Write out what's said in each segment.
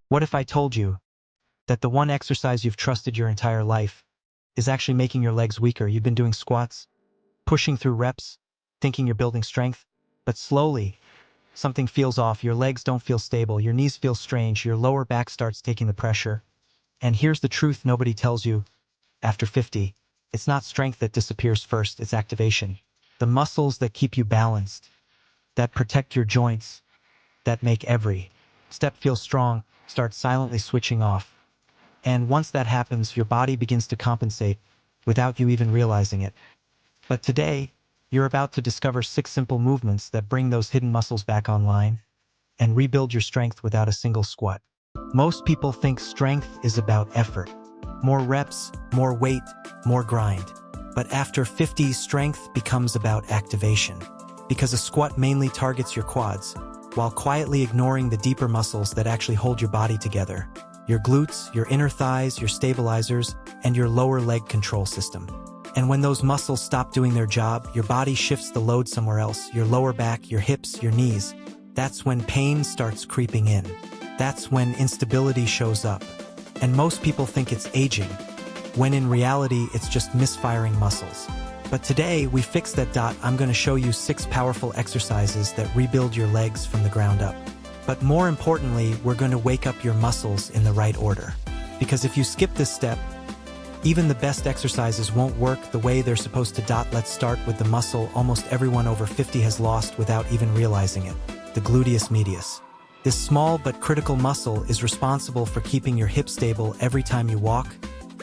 What if I told you that the one exercise you've trusted your entire life is actually making your legs weaker? You've been doing squats, pushing through reps, thinking you're building strength, but slowly, something feels off. Your legs don't feel stable, your knees feel strange, your lower back starts taking the pressure. And here's the truth nobody tells you. After 50, it's not strength that disappears first, it's activation. The muscles that keep you balanced, that protect your joints, that make every step feel strong, start silently switching off. And once that happens, your body begins to compensate without you even realizing it. But today, you're about to discover 6 simple movements that bring those hidden muscles back online and rebuild your strength without a single squat. Most people think strength is about effort. More reps, more weight, more grind. But after 50, strength becomes about activation. Because a squat mainly targets your quads, while quietly ignoring the deeper muscles that actually hold your body together. Your glutes, your inner thighs, your stabilizers, and your lower leg control system. And when those muscles stop doing their job, your body shifts the load somewhere else, your lower back, your hips, your knees. That's when pain starts creeping in. That's when instability shows up. And most people think it's aging, when in reality, it's just misfiring muscles. But today, we fix that. I'm going to show you 6 powerful exercises that rebuild your legs from the ground up. But more importantly, we're going to wake up your muscles in the right order. Because if you skip this step, even the best exercises won't work the way they're supposed to. Let's start with the muscle almost everyone over 50 has lost without even realizing it, the gluteus medius. This small but critical muscle is responsible for keeping your hip stable every time you walk,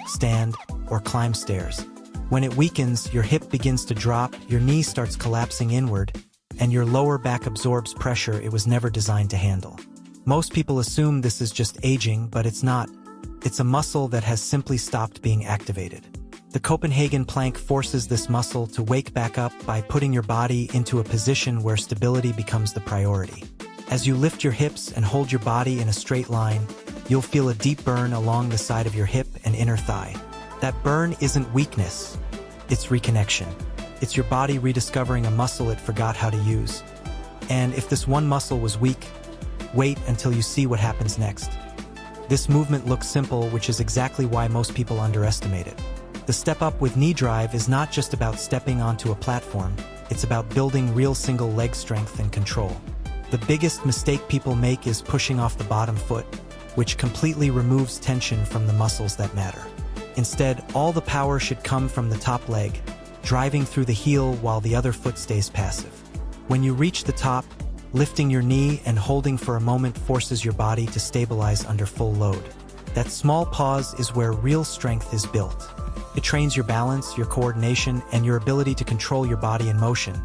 stand, or climb stairs. When it weakens, your hip begins to drop, your knee starts collapsing inward, and your lower back absorbs pressure it was never designed to handle. Most people assume this is just aging, but it's not. It's a muscle that has simply stopped being activated. The Copenhagen plank forces this muscle to wake back up by putting your body into a position where stability becomes the priority. As you lift your hips and hold your body in a straight line, you'll feel a deep burn along the side of your hip and inner thigh. That burn isn't weakness, it's reconnection. It's your body rediscovering a muscle it forgot how to use. And if this one muscle was weak, wait until you see what happens next. This movement looks simple, which is exactly why most people underestimate it. The step up with knee drive is not just about stepping onto a platform, it's about building real single leg strength and control. The biggest mistake people make is pushing off the bottom foot, which completely removes tension from the muscles that matter. Instead, all the power should come from the top leg, driving through the heel while the other foot stays passive. When you reach the top, lifting your knee and holding for a moment forces your body to stabilize under full load. That small pause is where real strength is built. It trains your balance, your coordination, and your ability to control your body in motion,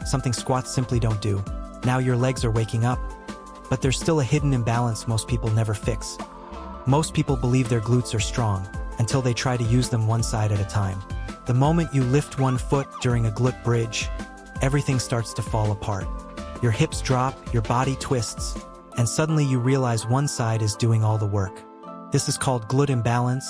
something squats simply don't do. Now your legs are waking up, but there's still a hidden imbalance most people never fix. Most people believe their glutes are strong until they try to use them one side at a time. The moment you lift one foot during a glute bridge, everything starts to fall apart. Your hips drop, your body twists, and suddenly you realize one side is doing all the work. This is called glute imbalance,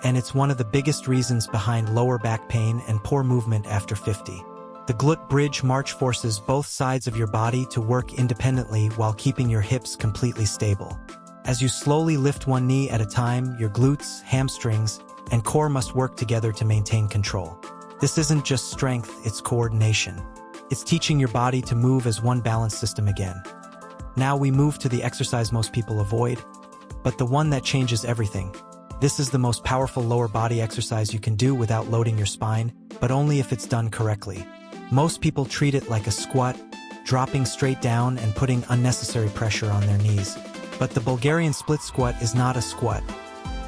and it's one of the biggest reasons behind lower back pain and poor movement after 50. The glute bridge march forces both sides of your body to work independently while keeping your hips completely stable. As you slowly lift one knee at a time, your glutes, hamstrings, and core must work together to maintain control. This isn't just strength, it's coordination. It's teaching your body to move as one balanced system again. Now we move to the exercise most people avoid, but the one that changes everything. This is the most powerful lower body exercise you can do without loading your spine, but only if it's done correctly. Most people treat it like a squat, dropping straight down and putting unnecessary pressure on their knees. But the Bulgarian split squat is not a squat.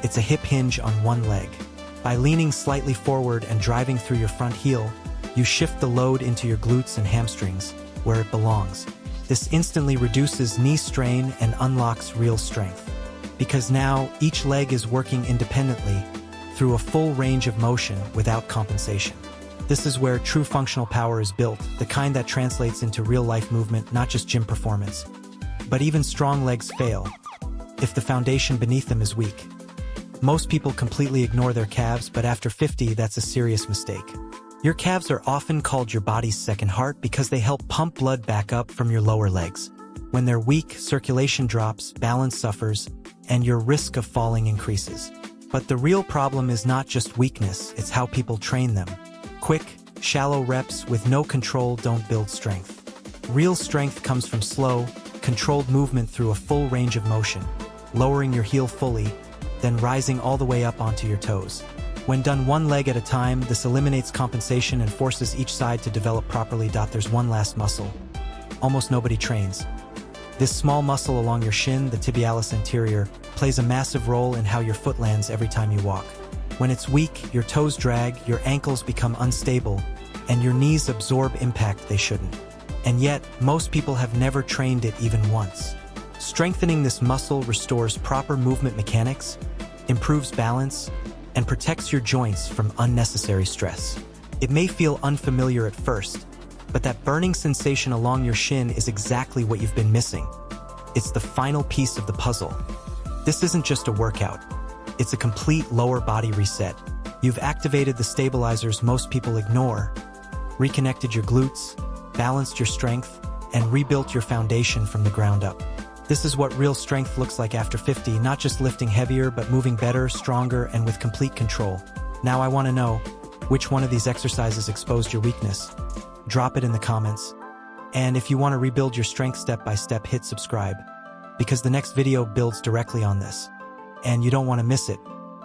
It's a hip hinge on one leg. By leaning slightly forward and driving through your front heel, you shift the load into your glutes and hamstrings, where it belongs. This instantly reduces knee strain and unlocks real strength. Because now, each leg is working independently through a full range of motion without compensation. This is where true functional power is built, the kind that translates into real-life movement, not just gym performance. But even strong legs fail if the foundation beneath them is weak. Most people completely ignore their calves, but after 50, that's a serious mistake. Your calves are often called your body's second heart because they help pump blood back up from your lower legs. When they're weak, circulation drops, balance suffers, and your risk of falling increases. But the real problem is not just weakness, it's how people train them. Quick, shallow reps with no control don't build strength. Real strength comes from slow, controlled movement through a full range of motion, lowering your heel fully, then rising all the way up onto your toes. When done one leg at a time, this eliminates compensation and forces each side to develop properly. There's one last muscle almost nobody trains. This small muscle along your shin, the tibialis anterior, plays a massive role in how your foot lands every time you walk. When it's weak, your toes drag, your ankles become unstable, and your knees absorb impact they shouldn't. And yet, most people have never trained it even once. Strengthening this muscle restores proper movement mechanics, improves balance, and protects your joints from unnecessary stress. It may feel unfamiliar at first, but that burning sensation along your shin is exactly what you've been missing. It's the final piece of the puzzle. This isn't just a workout. It's a complete lower body reset. You've activated the stabilizers most people ignore, reconnected your glutes, balanced your strength, and rebuilt your foundation from the ground up. This is what real strength looks like after 50, not just lifting heavier, but moving better, stronger, and with complete control. Now I want to know, which one of these exercises exposed your weakness? Drop it in the comments. And if you want to rebuild your strength step by step, hit subscribe, because the next video builds directly on this, and you don't want to miss it.